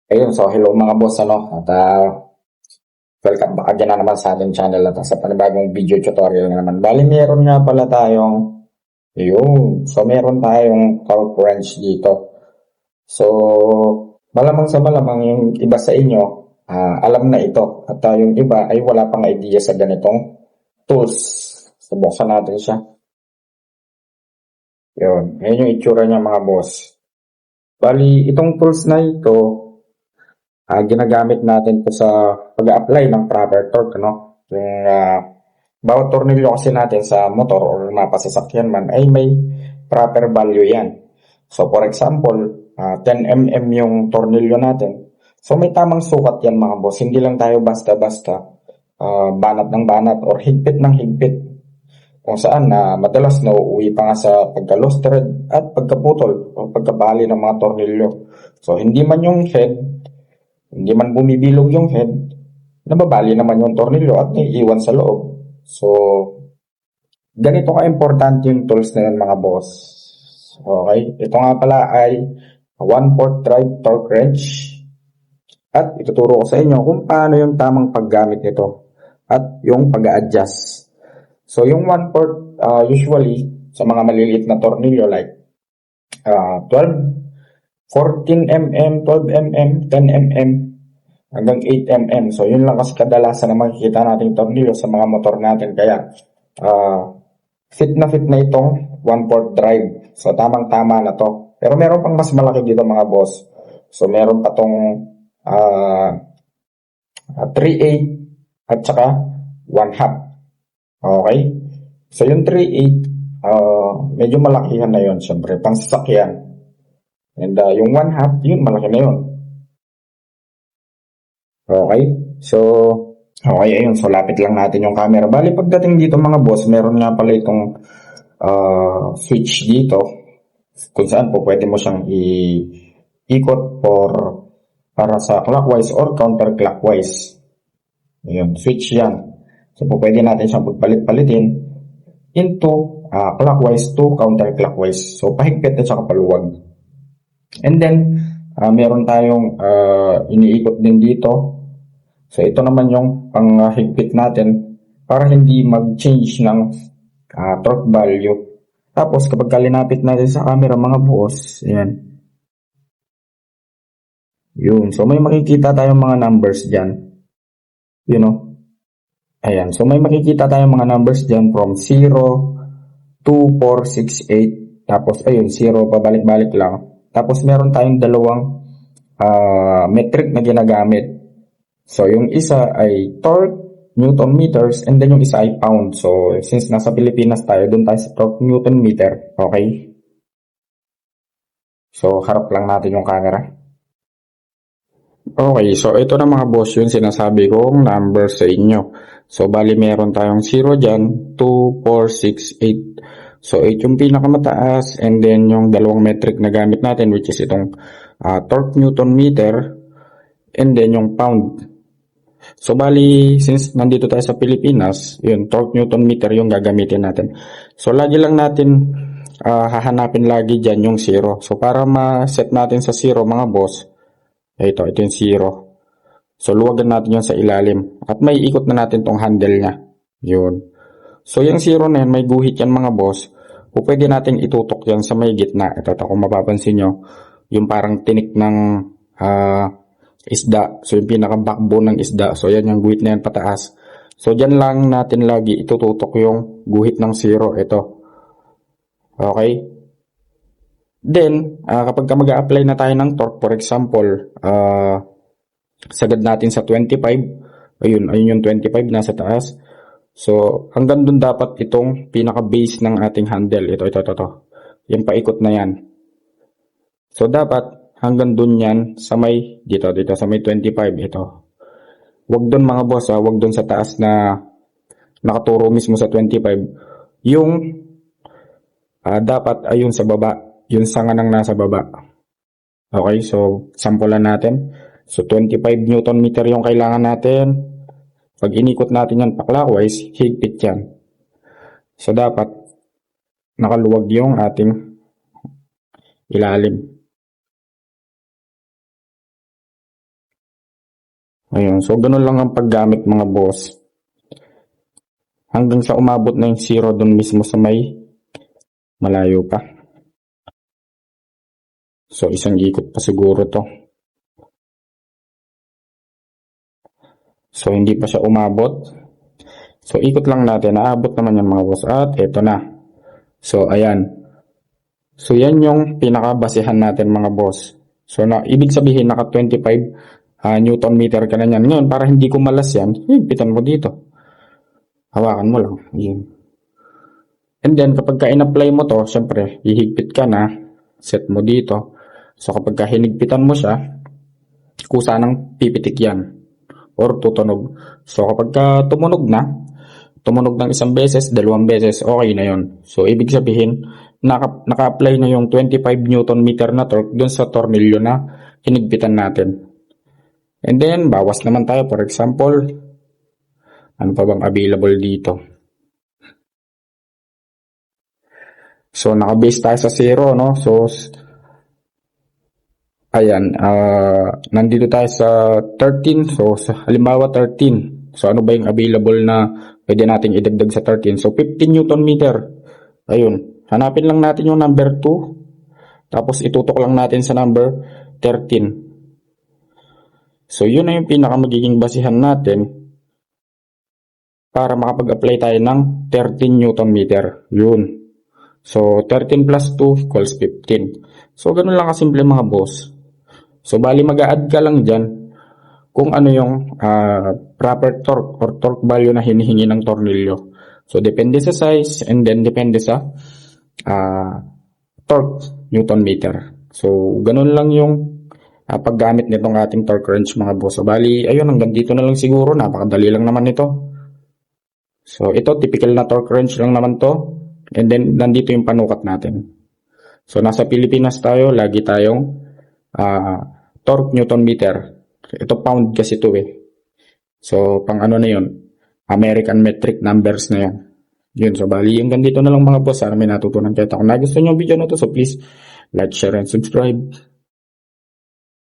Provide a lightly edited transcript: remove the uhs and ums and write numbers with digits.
Ayun, so hello mga boss, ano, at welcome back again na naman sa ating channel at sa panibagong video tutorial na naman. Bali, meron nga pala tayong, meron tayong torque wrench dito. So, malamang sa malamang yung iba sa inyo, alam na ito at yung iba ay wala pang idea sa ganitong tools. So, buksan natin siya. Yun, ngayon yung itsura niya mga boss. Bali, itong tools na ito, ginagamit natin to sa pag-apply ng proper torque, no? Yung bawat tornilyo kasi natin sa motor or mapasasakyan man ay may proper value yan. So for example, 10 mm yung tornilyo natin. So may tamang sukat yan mga boss. Hindi lang tayo basta-basta banat ng banat or higpit ng higpit. Kung saan na madalas nauuwi pa nga sa pagka-lost thread at pagkaputol o pagkabali ng mga tornilyo. So hindi man yung head, hindi man bumibilog yung head, nababali naman yung tornilyo at naiiwan sa loob. So, ganito ka-importante yung tools na yan mga boss. Okay? Ito nga pala ay 1/4 drive torque wrench. At ituturo ko sa inyo kung paano yung tamang paggamit nito at yung pag-a-adjust. So, yung 1/4 usually sa mga maliliit na tornilyo like 12, 14 mm, 12 mm, 10 mm, hanggang 8 mm. So, yun lang kasi kadalasan na makikita nating tornilyo sa mga motor natin. Kaya, fit na itong 1/4 drive. So, tamang-tama na to. Pero meron pang mas malaki dito mga boss. So, meron pa tong 3/8 at saka 1/2. Okay? So, yung 3/8, medyo malakihan na yun. Siyempre, pang sasakyan. And yung 1/2, yun, malaki na yun. Okay? So, okay, ayun. So, lapit lang natin yung camera. Bali, pagdating dito mga boss, meron nga pala itong switch dito kung saan po pwede mo siyang ikot para sa clockwise or counterclockwise. Ayun, switch yan. So, po pwede natin siyang pagpalit-palitin into clockwise to counterclockwise. So, pahigpit at saka paluwag. And then, meron tayong iniikot din dito. So, ito naman yung panghigpit natin para hindi mag-change ng torque value. Tapos, kapag kalinapit natin sa camera mga boss, ayan. Yun. So, may makikita tayong mga numbers dyan. You know? Ayan. So, may makikita tayong mga numbers dyan from 0, 2, 4, 6, 8. Tapos, ayun, 0, pabalik-balik lang. Tapos, meron tayong dalawang metric na ginagamit. So, yung isa ay torque, Newton meters, and then yung isa ay pound. So, since nasa Pilipinas tayo, dun tayo sa torque Newton meter. Okay? So, harap lang natin yung camera. Okay, so ito na mga boss yung sinasabi kong number sa inyo. So, bali meron tayong 0 dyan, 2, 4, 6, 8. So, 8 yung pinakamataas, and then yung dalawang metric na gamit natin, which is itong torque Newton meter, and then yung pound. So, bali, since nandito tayo sa Pilipinas, yun, torque Newton meter yung gagamitin natin. So, lagi lang natin hahanapin lagi dyan yung 0. So, para ma-set natin sa 0 mga boss, ito yung 0. So, luwagan natin yun sa ilalim. At may ikot na natin tong handle niya. Yun. So, yung 0 na yun, may guhit yan mga boss. O pwede natin itutok yan sa may gitna. Ito, kung mapapansin nyo, yung parang tinik ng isda. So, yung pinaka-backbone ng isda. So, yan yung guhit na yan pataas. So, dyan lang natin lagi itututok yung guhit ng 0. Ito. Okay? Then, kapag mag-a-apply na tayo ng torque, for example, sagad natin sa 25. Ayun yung 25 nasa taas. So, hanggang dun dapat itong pinaka-base ng ating handle. Ito. Yung paikot na yan. So, dapat hanggang dun yan sa may, dito sa may 25. Ito. Wag dun mga boss, wag dun sa taas na nakaturo mismo sa 25. Yung dapat ayun sa baba. Yung sanga ng nasa baba. Okay, so sampulan natin. So 25 Newton meter yung kailangan natin. Pag inikot natin yan pa-clockwise, higpit yan. So dapat nakaluwag yung ating ilalim. Ayun, so ganun lang ang paggamit mga boss. Hanggang sa umabot na yung zero dun mismo sa may malayo pa. So isang ikot pa siguro to. So hindi pa siya umabot. So ikot lang natin, naabot naman yung mga boss. At eto na. So ayan. So yan yung pinakabasihan natin mga boss. So ibig sabihin naka 25 Newton meter ka na yan. Ngayon para hindi kumalas yan, higpitan mo dito. Hawakan mo lang. Yun. And then kapag ka-in-apply mo to, syempre hihigpit ka na. Set mo dito. So kapag ka hinigpitan mo siya, kusa ng pipitik yan. Or tutunog. So kapag ka tumunog ng isang beses, dalawang beses, okay na yon. So ibig sabihin, naka-apply na yung 25 Newton meter na torque dun sa tornilyo na hinigpitan natin. And then, bawas naman tayo. For example, ano pa bang available dito? So naka-base tayo sa 0, no? So, ayan, nandito tayo sa 13. So, halimbawa 13. So, ano ba yung available na pwede nating idagdag sa 13? So, 15 Newton meter. Ayun. Hanapin lang natin yung number 2. Tapos, itutok lang natin sa number 13. So, yun na yung pinaka magiging basihan natin para makapag-apply tayo ng 13 Newton meter. Yun. So, 13 plus 2 equals 15. So, ganun lang kasimple mga boss. So, bali mag-a-add ka lang dyan kung ano yung proper torque or torque value na hinihingi ng tornilyo. So, depende sa size and then depende sa torque Newton meter. So, ganun lang yung paggamit nitong ating torque wrench mga boss. So, bali, ayun, hanggang dito na lang siguro. Napakadali lang naman ito. So, ito, typical na torque wrench lang naman to. And then, nandito yung panukat natin. So, nasa Pilipinas tayo, lagi tayong torque Newton meter. Ito pound kasi ito eh. So, pang ano na yun? American metric numbers na yan. Yun, so bali, hanggang dito na lang mga boss. Sana may natutunan kayo. Kung nagustuhan nyo yung video na to, so please like, share, and subscribe.